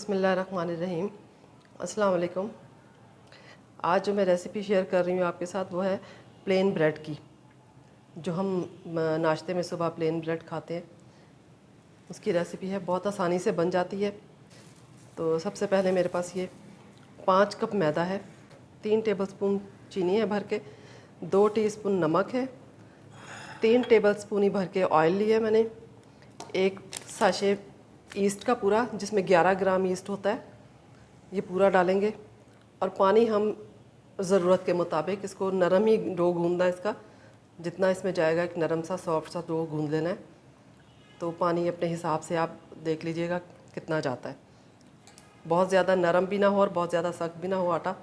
बिस्मिल्लाहिर्रहमानिर्रहीम। अस्सलाम वालेकुम। आज जो मैं रेसिपी शेयर कर रही हूँ आपके साथ वो है प्लेन ब्रेड की। जो हम नाश्ते में सुबह प्लेन ब्रेड खाते हैं उसकी रेसिपी है, बहुत आसानी से बन जाती है। तो सबसे पहले मेरे पास ये 5 कप मैदा है, 3 टेबलस्पून चीनी है भर के, 2 टीस्पून नमक है, 3 टेबलस्पून ही भर के ऑयल लिया मैंने, एक साशे ईस्ट का पूरा जिसमें 11 ग्राम ईस्ट होता है, ये पूरा डालेंगे। और पानी हम ज़रूरत के मुताबिक, इसको नरम ही डो गूंदना है इसका, जितना इसमें जाएगा एक नरम सा सॉफ्ट सा डो गूंद लेना है। तो पानी अपने हिसाब से आप देख लीजिएगा कितना जाता है, बहुत ज़्यादा नरम भी ना हो और बहुत ज़्यादा सख्त भी ना हो आटा।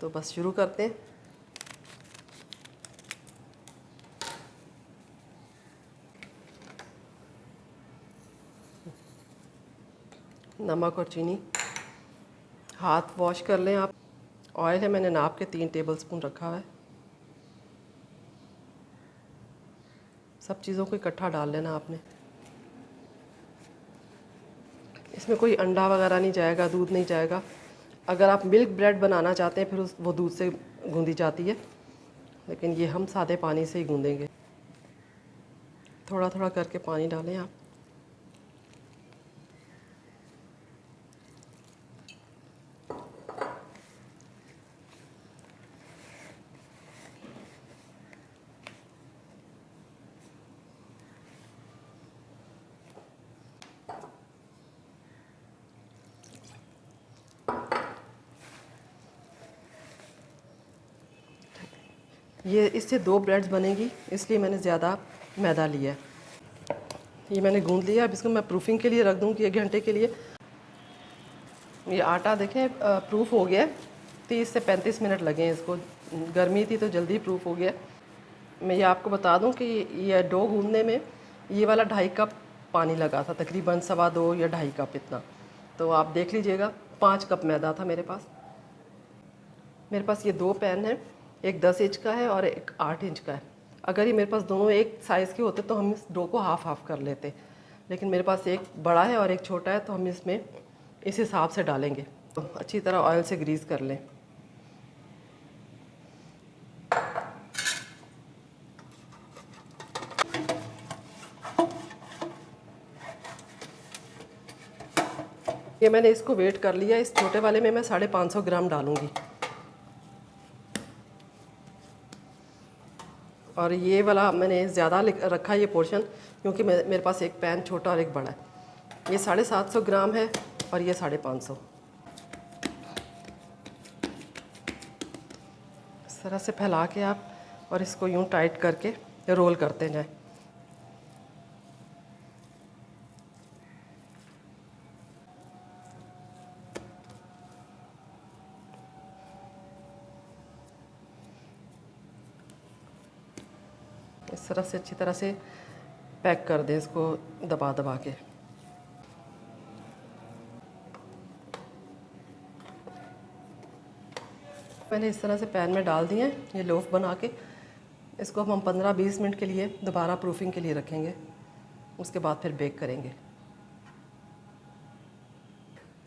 तो बस शुरू करते हैं। नमक और चीनी, हाथ वॉश कर लें आप। ऑयल है मैंने नाप के 3 टेबलस्पून रखा हुआ है। सब चीज़ों को इकट्ठा डाल लेना आपने। इसमें कोई अंडा वगैरह नहीं जाएगा, दूध नहीं जाएगा। अगर आप मिल्क ब्रेड बनाना चाहते हैं फिर वो दूध से गूंदी जाती है, लेकिन ये हम सादे पानी से ही गूंदेंगे। थोड़ा थोड़ा करके पानी डालें आप। ये इससे 2 ब्रेड्स बनेगी, इसलिए मैंने ज़्यादा मैदा लिया है। ये मैंने गूंद लिया। अब इसको मैं प्रूफिंग के लिए रख दूँगी 1 घंटे के लिए। ये आटा देखें प्रूफ हो गया है, 30 से 35 मिनट लगे हैं इसको। गर्मी थी तो जल्दी प्रूफ हो गया। मैं ये आपको बता दूं कि ये डो गूंदने में ये वाला 2.5 कप पानी लगा था, तकरीबन 2.25 या 2.5 कप इतना। तो आप देख लीजिएगा, 5 कप मैदा था मेरे पास। मेरे पास ये 2 पैन हैं, एक 10 इंच का है और एक 8 इंच का है। अगर ये मेरे पास दोनों एक साइज़ के होते तो हम इस डो को हाफ़ हाफ़ कर लेते, लेकिन मेरे पास एक बड़ा है और एक छोटा है, तो हम इसमें इस हिसाब से डालेंगे। तो अच्छी तरह ऑयल से ग्रीस कर लें। ये मैंने इसको वेट कर लिया। इस छोटे वाले में मैं 550 ग्राम डालूँगी, और ये वाला मैंने ज़्यादा रखा ये पोर्शन, क्योंकि मेरे पास एक पैन छोटा और एक बड़ा है। ये 750 ग्राम है और ये 550। इस तरह से फैला के आप और इसको यूँ टाइट करके रोल करते जाएं। इस तरह से अच्छी तरह से पैक कर दें इसको दबा दबा के। मैंने इस तरह से पैन में डाल दिए ये लोफ बना के। इसको हम 15-20 मिनट के लिए दोबारा प्रूफिंग के लिए रखेंगे, उसके बाद फिर बेक करेंगे।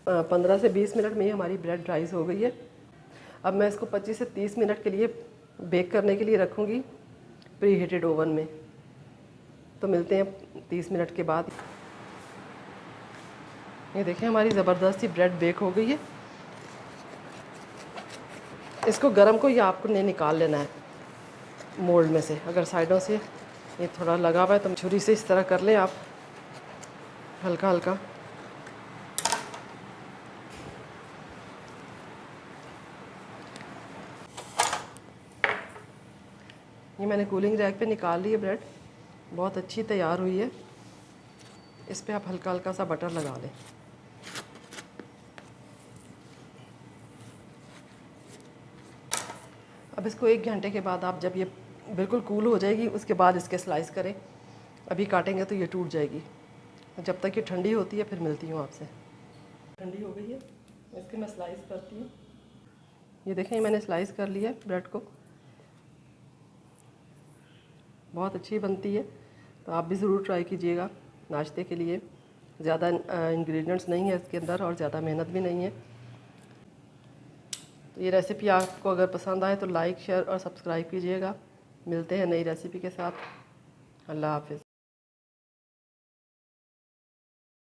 15 से 20 मिनट में ही हमारी ब्रेड राइस हो गई है। अब मैं इसको 25 से 30 मिनट के लिए बेक करने के लिए रखूँगी प्री हीटेड ओवन में। तो मिलते हैं 30 मिनट के बाद। ये देखें, हमारी ज़बरदस्त सी ब्रेड बेक हो गई है। इसको गरम को या आपको नहीं निकाल लेना है मोल्ड में से। अगर साइडों से ये थोड़ा लगा हुआ है तो छुरी से इस तरह कर लें आप, हल्का हल्का। ये मैंने कूलिंग रैक पे निकाल ली है ब्रेड, बहुत अच्छी तैयार हुई है। इस पे आप हल्का हल्का सा बटर लगा लें। अब इसको 1 घंटे के बाद आप, जब ये बिल्कुल कूल हो जाएगी, उसके बाद इसके स्लाइस करें। अभी काटेंगे तो ये टूट जाएगी। जब तक ये ठंडी होती है फिर मिलती हूँ आपसे। ठंडी हो गई है, इसके मैं स्लाइस करती हूँ। ये देखें, मैंने स्लाइस कर लिया ब्रेड को, बहुत अच्छी बनती है। तो आप भी ज़रूर ट्राई कीजिएगा नाश्ते के लिए। ज़्यादा इंग्रेडिएंट्स नहीं है इसके अंदर और ज़्यादा मेहनत भी नहीं है। तो ये रेसिपी आपको अगर पसंद आए तो लाइक शेयर और सब्सक्राइब कीजिएगा। मिलते हैं नई रेसिपी के साथ। अल्लाह हाफ़िज़।